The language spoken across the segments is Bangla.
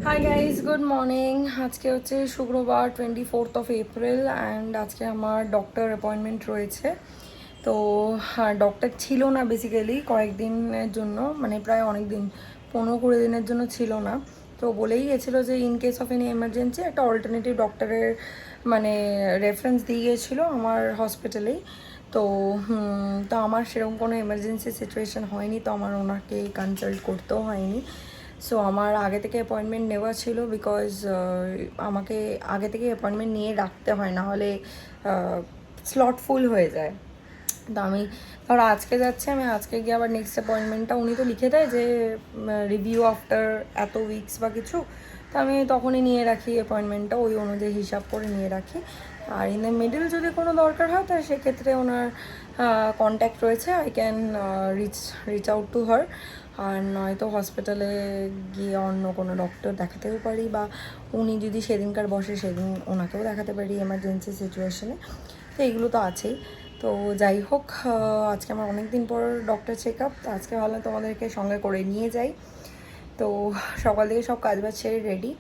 Hi guys, good morning. আজকে হচ্ছে শুক্রবার 24th এপ্রিল অ্যান্ড আজকে আমার ডক্টর অ্যাপয়েন্টমেন্ট রয়েছে। তো ডক্টর ছিল না বেসিক্যালি কয়েকদিনের জন্য, মানে প্রায় অনেক দিন, 15-20 দিনের জন্য ছিল না। তো বলেই গেছিলো যে in case of any emergency একটা অল্টারনেটিভ ডক্টরের মানে রেফারেন্স দিয়ে গিয়েছিলো আমার হসপিটালেই। তো তো আমার সেরকম কোনো এমার্জেন্সি সিচুয়েশান হয়নি, তো আমার ওনাকে কনসাল্ট করতেও হয়নি। সো আমার আগে থেকে অ্যাপয়েন্টমেন্ট নেওয়া ছিল, বিকজ আমাকে আগে থেকে অ্যাপয়েন্টমেন্ট নিয়ে রাখতে হয়, না হলে স্লট ফুল হয়ে যায়। তো আমি ধরো আজকে যাচ্ছি, আমি আজকে গিয়ে আবার নেক্সট অ্যাপয়েন্টমেন্টটা উনি তো লিখে দেয় যে রিভিউ আফটার এত উইকস বা কিছু, তো আমি তখনই নিয়ে রাখি অ্যাপয়েন্টমেন্টটা, ওই অনুযায়ী হিসাব করে নিয়ে রাখি। আর ইন দ্য মিডল যদি কোনো দরকার হয় তাহলে সেক্ষেত্রে ওনার কন্ট্যাক্ট রয়েছে, I can reach out to her. আর নয়তো হসপিটালে গিয়ে অন্য কোনো ডক্টর দেখাতেও পারি, বা উনি যদি সেদিনকার বসে সেদিন ওনাকেও দেখাতে পারি এমার্জেন্সি সিচুয়েশনে। তো এইগুলো তো আছেই। তো যাই হোক, আজকে আমার অনেক দিন পর ডক্টর চেক আপ, তো আজকে ভাবলাম তোমাদেরকে সঙ্গে করে নিয়ে যাই। তো সকাল থেকে সব কাজবাজ সেরে রেডি।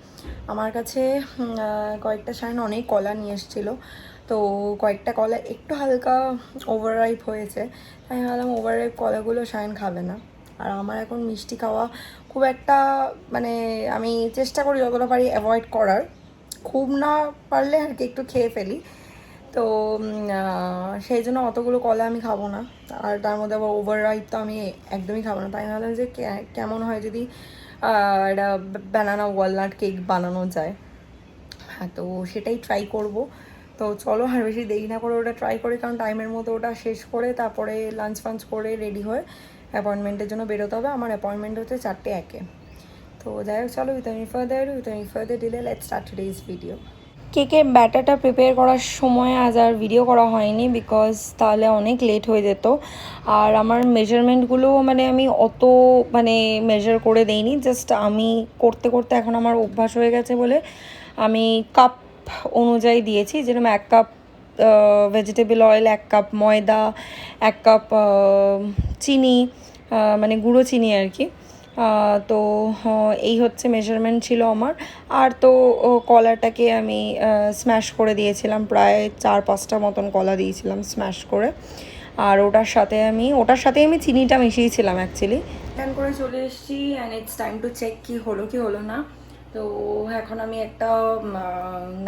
আমার কাছে কয়েকটা শাইন অনেক কলা নিয়ে এসেছিলো, তো কয়েকটা কলা একটু হালকা ওভাররাইপ হয়েছে। তাই ভাবলাম ওভাররাইপ কলাগুলো শাইন খাবে না। আর আমার এখন মিষ্টি খাওয়া খুব একটা, মানে আমি চেষ্টা করি যতটা পারি অ্যাভয়েড করার, খুব না পারলে আর কি একটু খেয়ে ফেলি। তো সেই জন্য অতগুলো কলা আমি খাবো না, আর তার মধ্যে আবার ওভার রাইট তো আমি একদমই খাবো না। তাই ভাবলাম যে কেমন হয় যদি একটা ব্যানানা ওয়ালনাট কেক বানানো যায়। হ্যাঁ, তো সেটাই ট্রাই করব। তো চলো আর বেশি দেরি না করে ওটা ট্রাই করি, কারণ টাইমের মতো ওটা শেষ করে তারপরে লাঞ্চ ফাঞ্চ করে রেডি হয়ে অ্যাপয়েন্টমেন্টের জন্য বেরোতে হবে। আমার অ্যাপয়েন্টমেন্ট হচ্ছে 4:01। তো যাই হোক, চলো with any further delay let's start today's video. কেকের ব্যাটারটা প্রিপেয়ার করার সময় আজ আর ভিডিও করা হয়নি, বিকজ তাহলে অনেক লেট হয়ে যেত। আর আমার মেজারমেন্টগুলো মানে আমি অত মানে মেজার করে দেইনি, জাস্ট আমি করতে করতে এখন আমার অভ্যাস হয়ে গেছে বলে আমি কাপ অনুযায়ী দিয়েছি। যেরকম 1 কাপ ভেজিটেবল অয়েল, 1 কাপ ময়দা, 1 কাপ চিনি, মানে গুঁড়ো চিনি আর কি। তো এই হচ্ছে মেজারমেন্ট ছিল আমার। আর তো কলাটাকে আমি স্ম্যাশ করে দিয়েছিলাম, প্রায় 4-5টা মতন কলা দিয়েছিলাম স্ম্যাশ করে। আর ওটার সাথে আমি চিনিটা মিশিয়েছিলাম অ্যাকচুয়ালি। প্ল্যান করে চলে এসেছি and it's time to check কি হলো না। তো এখন আমি একটা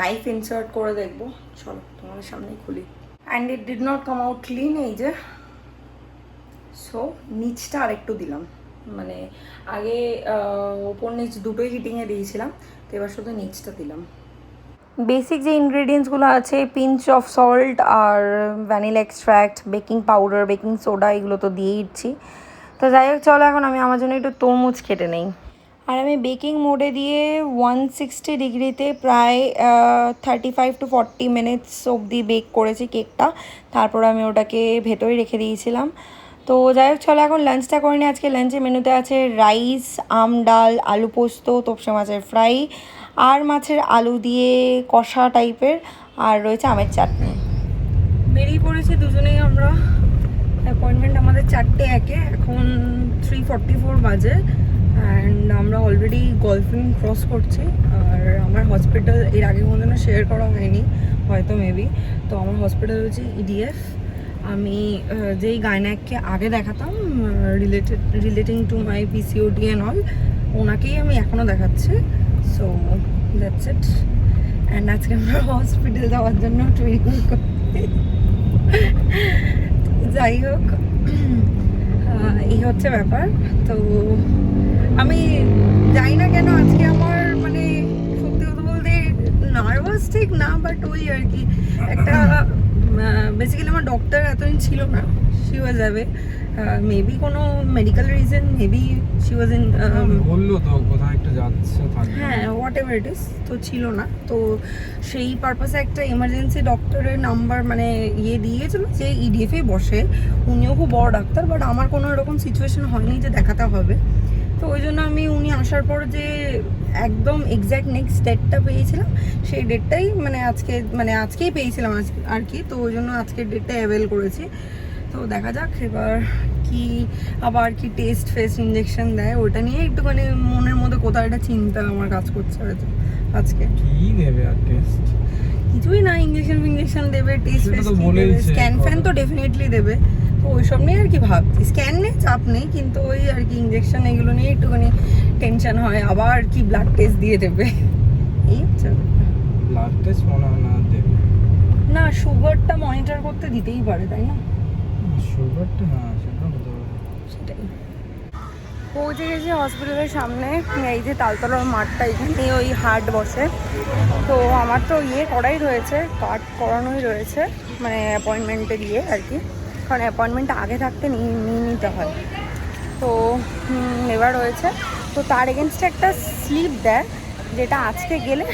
নাইফ ইনসার্ট করে দেখবো। চলো তোমাদের সামনেই খুলি। And it did not come out clean, এই যে। সো নিচটা আরেকটু দিলাম, মানে আগে ওপর নিচ দুটোই হিটিংয়ে দিয়েছিলাম, তো এবার শুধু নিচটা দিলাম। বেসিক যে ইনগ্রেডিয়েন্টসগুলো আছে, পিঞ্চ অফ সল্ট আর vanilla extract, baking powder, baking soda, এগুলো তো দিয়েই দিচ্ছি। তো যাই হোক, চলো এখন আমি আমার জন্য একটু তরমুজ কেটে নেই। আর আমি বেকিং মোডে দিয়ে 160 ডিগ্রিতে প্রায় 35 to 40 মিনিটস অবধি বেক করেছি কেকটা। তারপর আমি ওটাকে ভেতরে রেখে দিয়েছিলাম। তো যাই হোক, চলো এখন লাঞ্চটা করে নিই। আজকে লাঞ্চের মেনুতে আছে রাইস, আম ডাল, আলু পোস্ত, তোপসে মাছের ফ্রাই, আর মাছের আলু দিয়ে কষা টাইপের, আর রয়েছে আমের চাটনি। বেরিয়ে পড়েছি দুজনেই আমরা। অ্যাপয়েন্টমেন্ট আমাদের 4:01, এখন 3:44 বাজে। অ্যান্ড আমরা অলরেডি গলফিং ক্রস করছি। আর আমার হসপিটাল এর আগে কোনোদিনও শেয়ার করা হয়নি, হয়তো মেবি। তো আমার হসপিটাল হচ্ছে ইডিএফ। আমি যেই গাইনাককে আগে দেখাতাম relating to my PCOD and all, ওনাকেই আমি এখনও দেখাচ্ছি। So that's it. অ্যান্ড আজকে আমরা হসপিটাল যাওয়ার জন্য ট্রেনিং করছি। যাই হোক, এই হচ্ছে ব্যাপার। তো আমি জানি না কেন আজকে আমার মানে সত্যি কথা বলতে নার্ভাস ঠিক না, বাট ওই আর কি একটা, বেসিক্যালি আমার ডক্টর এতদিন ছিল না, শি ওয়াজ অ্যাওয়ে, মেবি কোনো medical reason, maybe she was in, বললো তো কোথাও একটা যাচ্ছে, হ্যাঁ হোয়াট এভার ইট ইজ, তো ছিল না। তো সেই পারপাসে একটা এমার্জেন্সি ডক্টরের নাম্বার মানে দিয়েছিল, যে ইডিএফে বসে, উনিও খুব বড় ডাক্তার, বাট আমার কোনো এরকম সিচুয়েশন হয়নি যে দেখাতে হবে। তো ওই জন্য আমি উনি আসার পর যে একদম এক্স্যাক্ট নেক্সট ডেটটা পেয়েছিলাম, সেই ডেটটাই মানে আজকেই পেয়েছিলাম আর কি। তো ওই জন্য আজকের ডেটটা অ্যাভেল করেছি। তো দেখা যাক এবার কি আবার কি টেস্ট ফেস্ট ইঞ্জেকশন দেয়, ওটা নিয়ে একটুখানি মনের মধ্যে কোথাও একটা চিন্তা আমার কাজ করছে হয়তো আজকে। কি দেবে আর টেস্ট? কিছুই না, ইঞ্জেকশন দেবে, টেস্ট সেটা ফেস্ট তো দেবে, বলেইছে স্ক্যান ফ্যান তো কথা। ডেফিনেটলি দেবে। তো ওইসব নিয়ে আর কি ভাবছি, স্ক্যান নিয়ে চাপ নেই, কিন্তু ওই আর কি ইঞ্জেকশন এগুলো নিয়ে একটুখানি টেনশন হয়, আবার কি ব্লাড টেস্ট দিয়ে দেবে এই হচ্ছে। ব্লাড টেস্ট মনে হয় না দেবে। না, সুগারটা মনিটর করতে দিতেই পারে, তাই না? সুগারটা না, সেটা হতে পারে। সেটাই। পৌঁছে গেছি হসপিটালের সামনে, এই যে তালতলার মাঠটা, এখানে ওই হাট বসে। তো আমার তো করাই রয়েছে, কার্ড করানোই রয়েছে, মানে অ্যাপয়েন্টমেন্টে দিয়ে আর কি, কারণ অ্যাপয়েন্টমেন্ট আগে থাকতে নিয়ে নিতে হয়। তো এবার রয়েছে, তো তার এগেনস্টে একটা স্লিপ দেয়, যেটা আজকে গেলে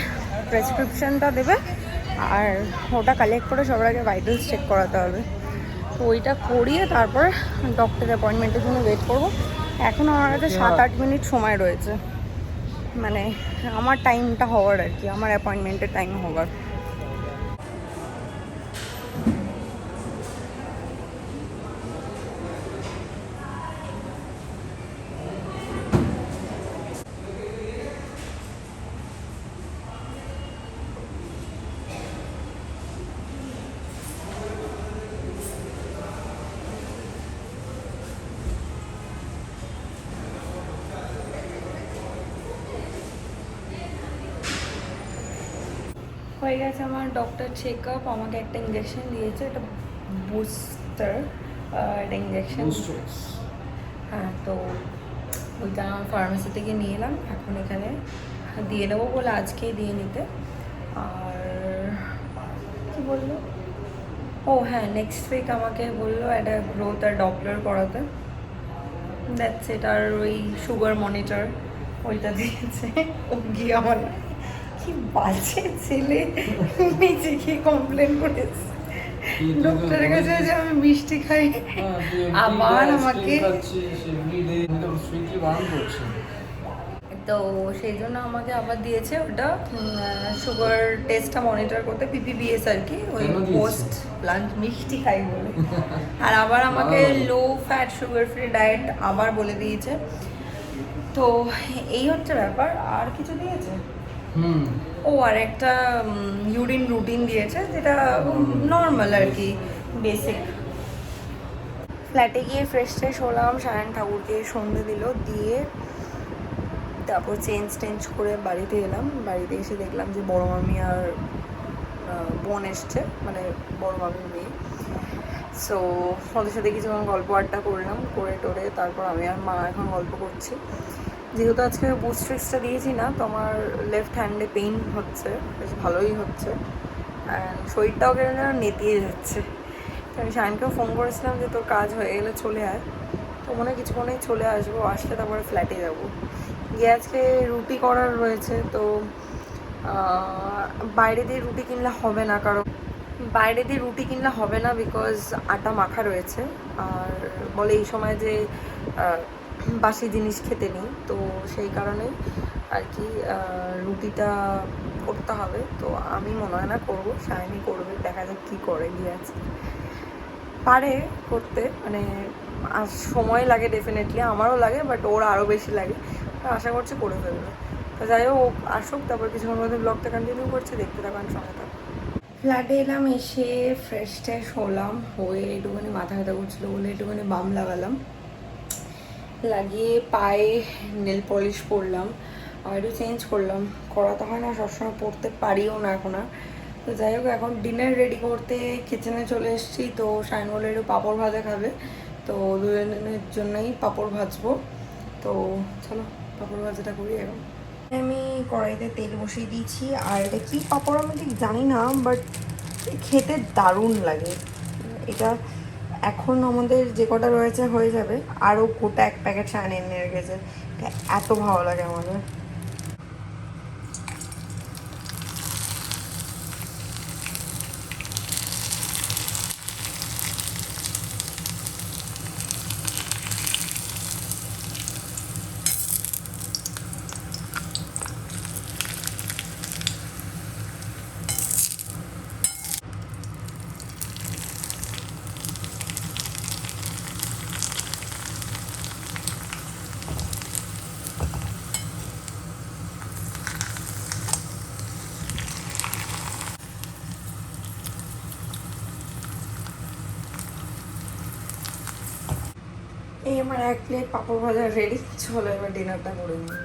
প্রেসক্রিপশানটা দেবে, আর ওটা কালেক্ট করে সবার আগে ভাইটালস চেক করাতে হবে। তো ওইটা করিয়ে তারপর ডক্টর অ্যাপয়েন্টমেন্টের জন্য ওয়েট করবো। এখন আমার কাছে 7-8 মিনিট সময় রয়েছে, মানে আমার টাইমটা হওয়ার আর কি, আমার অ্যাপয়েন্টমেন্টের টাইম হওয়ার। হয়ে গেছে আমার ডক্টর চেক আপ, আমাকে একটা ইঞ্জেকশন দিয়েছে, এটা বুস্টার, একটা ইঞ্জেকশন। হ্যাঁ, তো ওইটা ফার্মেসি থেকে নিয়ে এলাম, এখন এখানে দিয়ে দেবো বলে আজকেই দিয়ে নিতে। আর কি বললো, ও হ্যাঁ, নেক্সট উইক আমাকে বললো একটা গ্রোথ আর ডপলার করাতে, দ্যাটস ইট। আর ওই সুগার মনিটর ওইটা দিয়েছে। ও গিয়ে আমার কি বাজে ছেলে, নিচে গিয়ে কমপ্লেন করেছে ডক্টরের কাছে যে আমি মিষ্টি খাই, আবার আমাকে। তো সেই জন্য আমাকে আবার দিয়েছে ওটা, সুগার টেস্টটা মনিটর করতে, পিপিবিএস আর কি, ওই পোস্ট লাঞ্চ মিষ্টি খাই বলে। আর আবার আমাকে low fat sugar free diet আবার বলে দিয়েছে। তো এই হচ্ছে ব্যাপার। আর কিছু দিয়েছে? ও আর একটা ইউরিন রুটিন দিয়েছে, যেটা নর্মাল আর কি, বেসিক। ফ্ল্যাটে গিয়ে ফ্রেশ ট্রেশ হলাম, সায়ন ঠাকুরকে সন্ধে দিল, দিয়ে তারপর চেঞ্জ করে বাড়িতে এলাম। বাড়িতে এসে দেখলাম যে বড় মামি আর বোন এসছে, মানে বড় মামির মেয়ে। সো ওদের সাথে কিছুক্ষণ গল্প আড্ডা করলাম, করে টোরে তারপর আমি আর মা এখন গল্প করছি। যেহেতু আজকে বুস্ট্রিক্সটা দিয়েছি না, তো আমার লেফট হ্যান্ডে পেইন হচ্ছে, বেশ ভালোই হচ্ছে, অ্যান্ড শরীরটাও কেন যেন নেতিয়ে যাচ্ছে। তো আমি শায়নকেও ফোন করেছিলাম যে তোর কাজ হয়ে গেলে চলে আয়, তো মনে হয় কিছুক্ষণেই চলে আসবো, আসলে তারপরে ফ্ল্যাটে যাবো। গিয়ে আজকে রুটি করার রয়েছে, তো বাইরে দিয়ে রুটি কিনলে হবে না, কারণ বাইরে দিয়ে রুটি কিনলে হবে না, বিকজ আটা মাখা রয়েছে। আর বলে এই সময় যে বাসি জিনিস খেতে নেই, তো সেই কারণেই আর কি রুটিটা করতে হবে। তো আমি মনে হয় না করবো, শাইনি করবে, দেখা যাক কী করে। গিয়ে আছে পারে করতে, মানে আর সময় লাগে ডেফিনেটলি, আমারও লাগে, বাট ওর আরও বেশি লাগে, তো আশা করছি করে ফেলবে। তো যাই হোক, আসুক, তারপর কিছুক্ষণ মধ্যে ব্লগটা কন্টিনিউ করছে, দেখতে থাকার সঙ্গে থাক। ফ্ল্যাটে এলাম, এসে ফ্রেশ ট্রেশ হলাম, হয়ে একটুখানি মাথা ব্যথা করছিলো বলে একটুখানি বাম লাগালাম, লাগিয়ে পায়ে নেল পলিশ করলাম, আর একটু চেঞ্জ করলাম। করাতে হয় না সবসময়, পড়তে পারিও না এখন আর। তো যাই হোক, এখন ডিনার রেডি করতে কিচেনে চলে এসেছি। তো শাইন বলে একটু পাঁপড় ভাজা খাবে, তো দুজনের জন্যই পাঁপড় ভাজবো। তো চলো পাঁপড় ভাজাটা করি। এখন আমি কড়াইতে তেল বসিয়ে দিয়েছি, আর এটা কী পাঁপড় আমি ঠিক জানি না, বাট খেতে দারুণ লাগে এটা। এখন আমাদের যে কটা রয়েছে হয়ে যাবে, আরও গোটা 1 প্যাকেট শাইন এনে রেখেছে, এত ভালো লাগে আমাদের। এই আমার 1 প্লেট পাঁপড় ভাজা রেডি, চলো এবার ডিনারটা করে নিই।